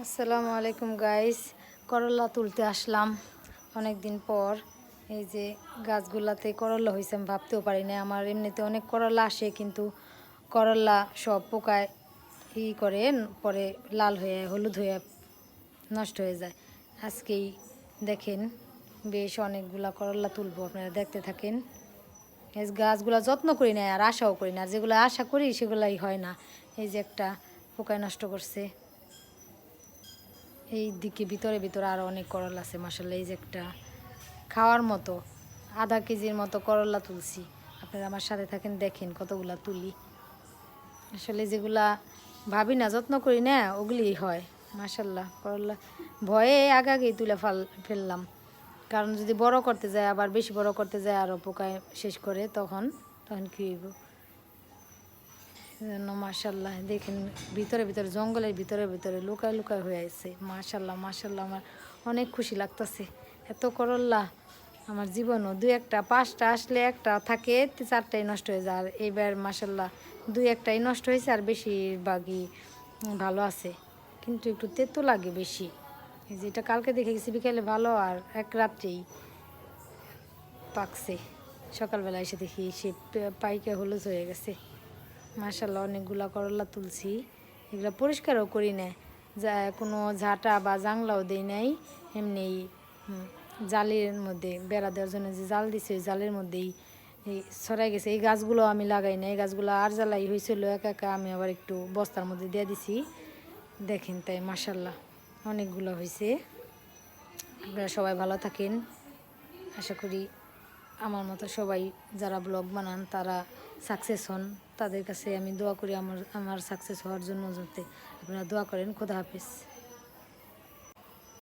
আসসালামু আলাইকুম গাইস। করলা তুলতে আসলাম অনেক দিন পর। এই যে গাছগুলাতে করলা হয়েছে, আমি ভাবতেও পারি না। আমার এমনিতে অনেক করলা আসে, কিন্তু করলা সব পোকায় করে পরে লাল হয়ে হলুদ হয়ে নষ্ট হয়ে যায়। আজকেই দেখেন বেশ অনেকগুলা করলা তুলবো, আপনারা দেখতে থাকেন। এই গাছগুলা যত্ন করি না আর আশাও করি না, যেগুলো আশা করি সেগুলাই হয় না। এই যে একটা পোকায় নষ্ট করছে। এই দিকে ভিতরে ভিতরে আরও অনেক করলা আছে মাশাআল্লাহ। এই যে একটা খাওয়ার মতো আধা কেজির মতো করলা তুলছি। আপনারা আমার সাথে থাকেন, দেখেন কতগুলা তুলি। আসলে যেগুলা ভাবি না, যত্ন করি না, ওগুলিই হয় মাশাআল্লাহ। করলা ভয়ে আগেই তুলে ফেললাম, কারণ যদি বড় করতে যায়, আবার বেশি বড় করতে যায় আরও পোকায় শেষ করে, তখন তখন কী হইব। জন্য মাশাল্লাহ দেখেন ভিতরে ভিতরে জঙ্গলের ভিতরে ভিতরে লুকায় লুকায় হয়ে আছে। মাশাল্লাহ মাশাল্লাহ, আমার অনেক খুশি লাগতেছে। এত করল্লা আমার জীবনও দুই একটা, পাঁচটা আসলে একটা থাকে, চারটাই নষ্ট হয়ে যায়। আর এইবার মাশাল্লাহ দুই একটাই নষ্ট হয়েছে, আর বেশিরভাগই ভালো আছে, কিন্তু একটু তেতো লাগে বেশি। এই যেটা কালকে দেখে গেছি বিকেলে ভালো, আর এক রাত্রেই পাকছে। সকালবেলা এসে দেখি সে পাইকে হলুদ হয়ে গেছে। মাশাল্লাহ অনেকগুলা করলা তুলছি। এগুলো পরিষ্কারও করি না, যা কোনো ঝাঁটা বা জাংলাও দেই নাই। এমনি জালের মধ্যে বেড়া দেওয়ার জন্য যে জাল দিছে, ওই জালের মধ্যেই এই ছড়াই গেছে। এই গাছগুলো আমি লাগাই না, এই গাছগুলো আর জ্বালাই হয়েছিল একা একা, আমি আবার একটু বস্তার মধ্যে দিয়ে দিছি। দেখেন তাই মাশাল্লাহ অনেকগুলো হয়েছে। আপনারা সবাই ভালো থাকেন। আশা করি আমার মতো সবাই যারা ব্লগ বানান তারা সাকসেস হন। তাদের কাছে আমি দোয়া করি আমার সাকসেস হওয়ার জন্য, যাতে আপনারা দোয়া করেন। খোদা হাফেজ।